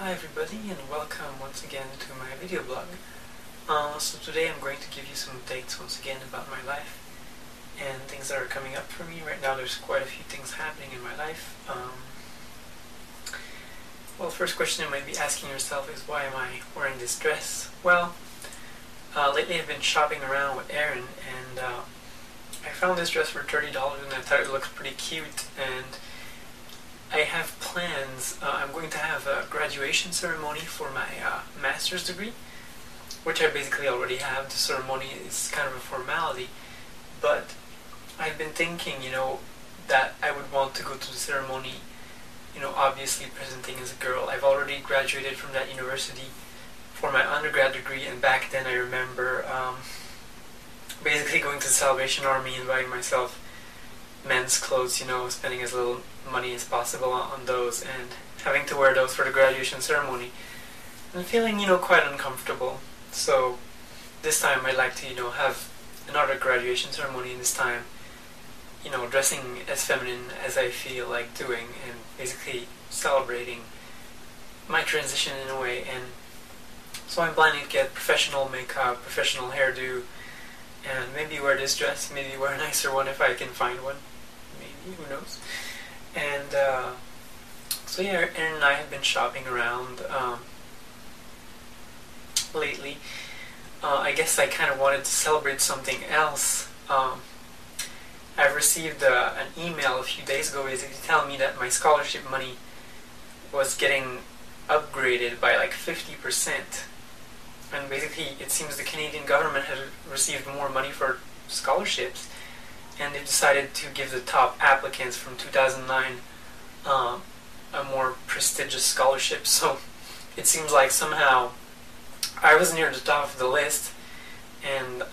Hi everybody and welcome once again to my video blog. So today I'm going to give you some updates once again about my life and things that are coming up for me. Right now there's quite a few things happening in my life. Well, first question you might be asking yourself is, why am I wearing this dress? Well, lately I've been shopping around with Erin and I found this dress for $30 and I thought it looked pretty cute, and I have plans. I'm going to have a graduation ceremony for my master's degree, which I basically already have. The ceremony is kind of a formality, but I've been thinking, that I would want to go to the ceremony, obviously presenting as a girl. I've already graduated from that university for my undergrad degree, and back then I remember basically going to the Salvation Army and buying myself men's clothes, spending as little money as possible on those and having to wear those for the graduation ceremony and feeling, quite uncomfortable. So this time I'd like to, have another graduation ceremony, and this time, dressing as feminine as I feel like doing and basically celebrating my transition in a way. And so I'm planning to get professional makeup, professional hairdo, and maybe wear this dress, maybe wear a nicer one if I can find one. Maybe, who knows? And so yeah, Erin and I have been shopping around lately. I guess I kind of wanted to celebrate something else. I've received an email a few days ago basically telling me that my scholarship money was getting upgraded by like 50%. And basically it seems the Canadian government has received more money for scholarships, and they've decided to give the top applicants from 2009 a more prestigious scholarship. So it seems like somehow I was near the top of the list, and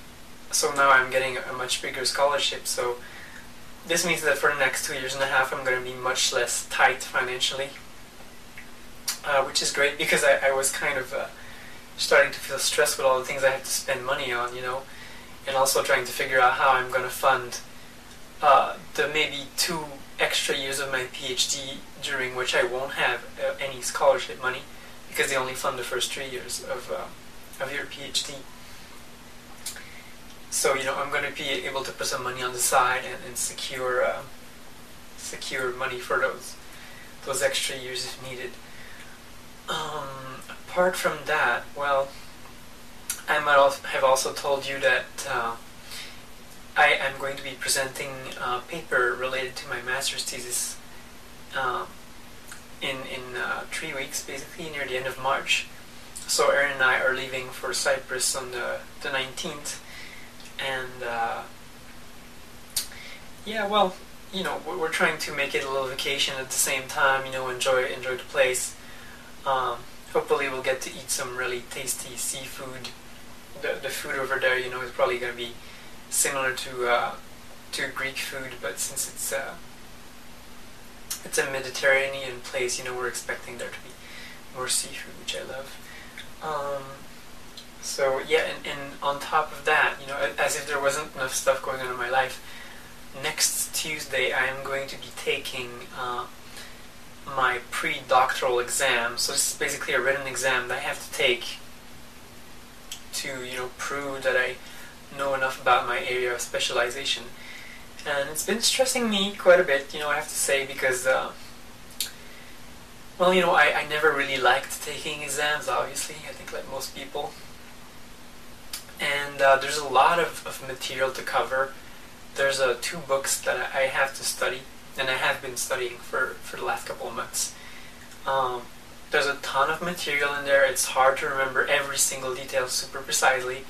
so now I'm getting a much bigger scholarship. So this means that for the next 2 years and a half I'm going to be much less tight financially, which is great, because I was kind of starting to feel stressed with all the things I have to spend money on, and also trying to figure out how I'm going to fund the maybe 2 extra years of my PhD, during which I won't have any scholarship money, because they only fund the first 3 years of your PhD. So I'm going to be able to put some money on the side and secure money for those extra years if needed. Apart from that, well, I might have also told you that I am going to be presenting a paper related to my master's thesis in 3 weeks, basically near the end of March. So Erin and I are leaving for Cyprus on the 19th, and yeah, well, we're trying to make it a little vacation at the same time, enjoy the place. Hopefully we'll get to eat some really tasty seafood. The food over there, is probably going to be similar to Greek food, but since it's a Mediterranean place, we're expecting there to be more seafood, which I love. So yeah, and on top of that, as if there wasn't enough stuff going on in my life, next Tuesday I am going to be taking my pre-doctoral exam. So this is basically a written exam that I have to take to, prove that I know enough about my area of specialization. And it's been stressing me quite a bit, I have to say, because, well, I never really liked taking exams, obviously, I think like most people. And there's a lot of material to cover. There's 2 books that I have to study, and I have been studying for the last couple of months. There's a ton of material in there. It's hard to remember every single detail super precisely.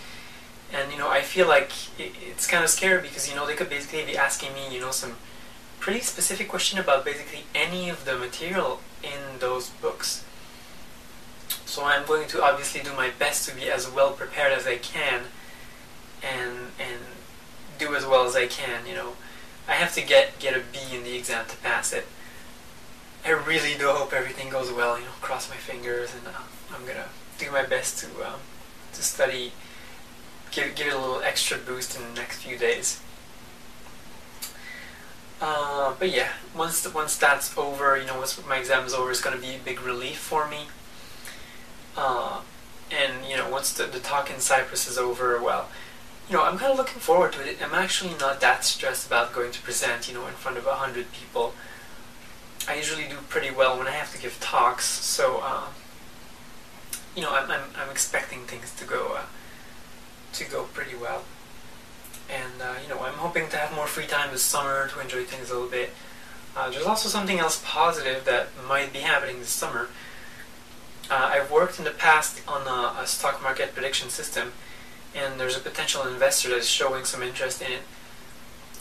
And, I feel like it's kind of scary because, they could basically be asking me, some pretty specific question about basically any of the material in those books. So I'm going to obviously do my best to be as well prepared as I can and do as well as I can, I have to get a B in the exam to pass it. I really do hope everything goes well, cross my fingers, and I'm going to do my best to study, give it a little extra boost in the next few days. But yeah, once that's over, once my exam is over, it's going to be a big relief for me. Uh, and once the talk in Cyprus is over, well, I'm kind of looking forward to it. I'm actually not that stressed about going to present, in front of 100 people. I usually do pretty well when I have to give talks, so I'm expecting things to go pretty well. And I'm hoping to have more free time this summer to enjoy things a little bit. There's also something else positive that might be happening this summer. I've worked in the past on a stock market prediction system, and there's a potential investor that's showing some interest in it.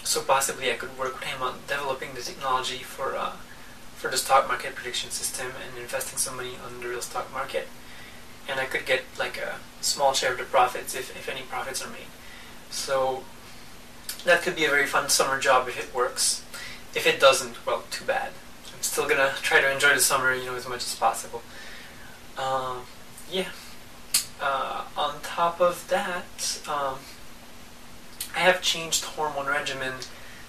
So possibly I could work with him on developing the technology for the stock market prediction system and investing some money on the real stock market. And I could get like a small share of the profits if any profits are made. So that could be a very fun summer job if it works. If it doesn't, well, too bad. I'm still gonna try to enjoy the summer, as much as possible. Yeah. On top of that, I have changed hormone regimen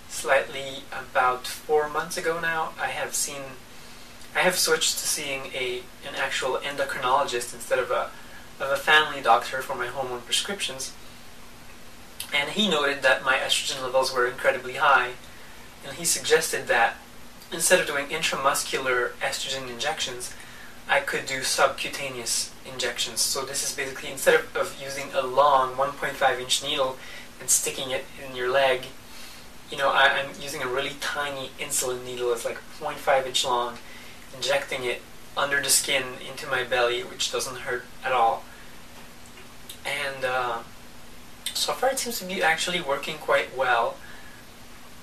slightly about 4 months ago now. I have switched to seeing an actual endocrinologist instead of a family doctor for my hormone prescriptions. And he noted that my estrogen levels were incredibly high, and he suggested that instead of doing intramuscular estrogen injections, I could do subcutaneous injections. So this is basically, instead of using a long 1.5-inch needle and sticking it in your leg, I'm using a really tiny insulin needle. It's like 0.5-inch long, injecting it under the skin into my belly, which doesn't hurt at all. And so far it seems to be actually working quite well.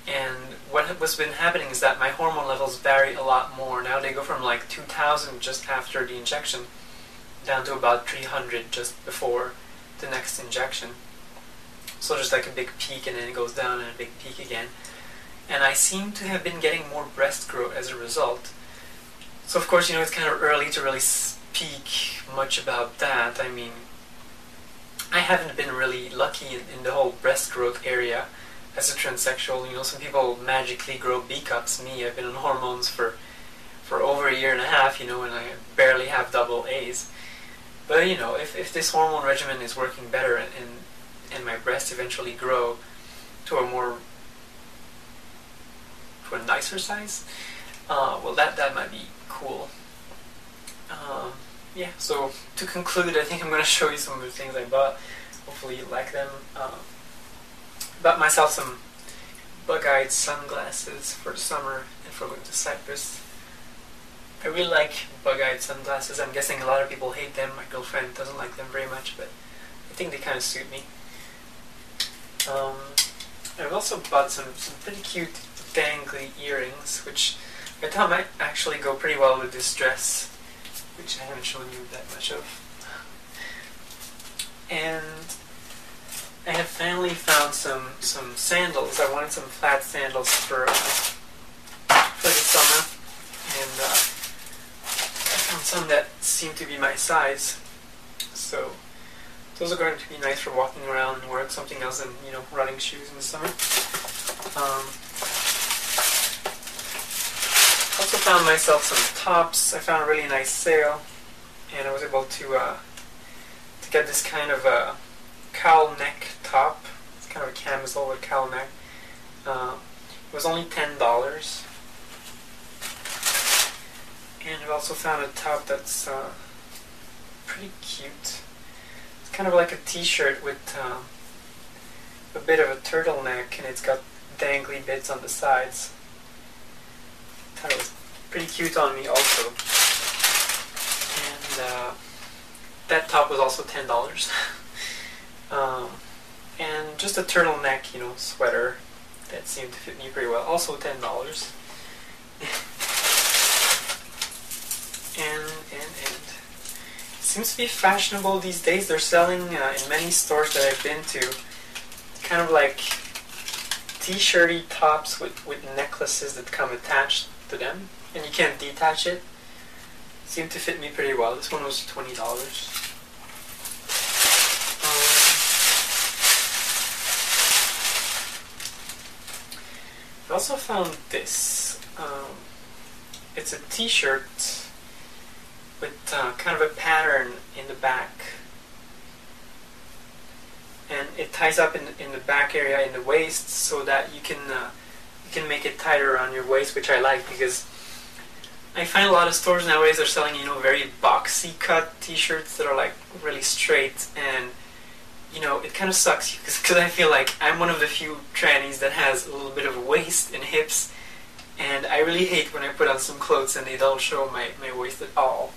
And what's been happening is that my hormone levels vary a lot more. Now they go from like 2,000 just after the injection down to about 300 just before the next injection. So there's like a big peak and then it goes down and a big peak again. And I seem to have been getting more breast growth as a result. So of course, it's kind of early to really speak much about that. I mean, I haven't been really lucky in the whole breast growth area as a transsexual. Some people magically grow B cups. Me, I've been on hormones for over a year and a half, and I barely have double A's. But if this hormone regimen is working better and my breasts eventually grow to a nicer size, well, that might be cool. Yeah, so to conclude, I think I'm going to show you some of the things I bought. Hopefully you like them. Bought myself some bug-eyed sunglasses for the summer and for going to Cyprus. I really like bug-eyed sunglasses. I'm guessing a lot of people hate them. My girlfriend doesn't like them very much, but I think they kind of suit me. I've also bought some pretty cute dangly earrings, which I thought might actually go pretty well with this dress, which I haven't shown you that much of. And I have finally found some sandals. I wanted some flat sandals for the summer, and I found some that seem to be my size. So those are going to be nice for walking around and wearing something else than running shoes in the summer. Also found myself some tops. I found a really nice sale, and I was able to get this kind of a cowl neck top. It's kind of a camisole with cowl neck. It was only $10. And I've also found a top that's pretty cute. It's kind of like a t-shirt with a bit of a turtleneck, and it's got dangly bits on the sides. That was pretty cute on me also. And that top was also $10. And just a turtleneck, sweater that seemed to fit me pretty well, also $10. And it seems to be fashionable these days. They're selling in many stores that I've been to kind of like t-shirty tops with necklaces that come attached to them, and you can't detach it. Seemed to fit me pretty well. This one was $20. I also found this. It's a t-shirt with kind of a pattern in the back, and it ties up in the back area in the waist, so that you can make it tighter around your waist, which I like, because I find a lot of stores nowadays are selling, you know, very boxy cut t-shirts that are like really straight, and you know, it kind of sucks because I feel like I'm one of the few trannies that has a little bit of waist and hips, and I really hate when I put on some clothes and they don't show my waist at all.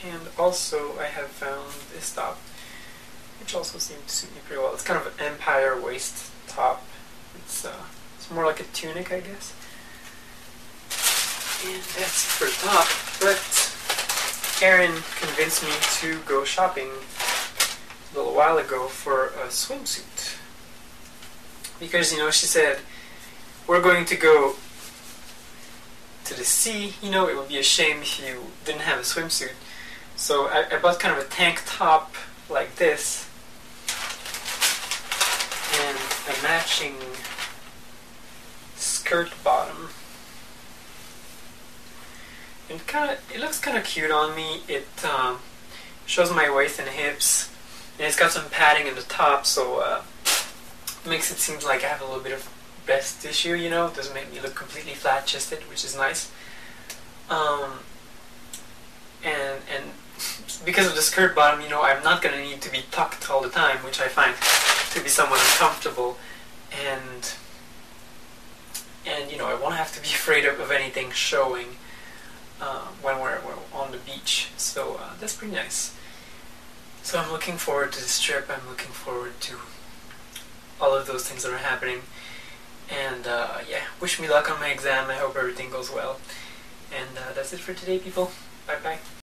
And also I have found this top, which also seems to suit me pretty well. It's kind of an empire waist top. It's more like a tunic, I guess. And that's it for the top. But Erin convinced me to go shopping a little while ago for a swimsuit. Because, you know, she said, we're going to go to the sea, you know, it would be a shame if you didn't have a swimsuit. So I bought kind of a tank top like this, and a matching skirt bottom. And it looks kind of cute on me. It shows my waist and hips, and it's got some padding in the top, so it makes it seem like I have a little bit of breast tissue, you know. It doesn't make me look completely flat-chested, which is nice. And because of the skirt bottom, you know, I'm not going to need to be tucked all the time, which I find to be somewhat uncomfortable. And you know, I won't have to be afraid of anything showing when we're on the beach. So that's pretty nice. So I'm looking forward to this trip. I'm looking forward to all of those things that are happening. And yeah, wish me luck on my exam. I hope everything goes well. And that's it for today, people. Bye bye.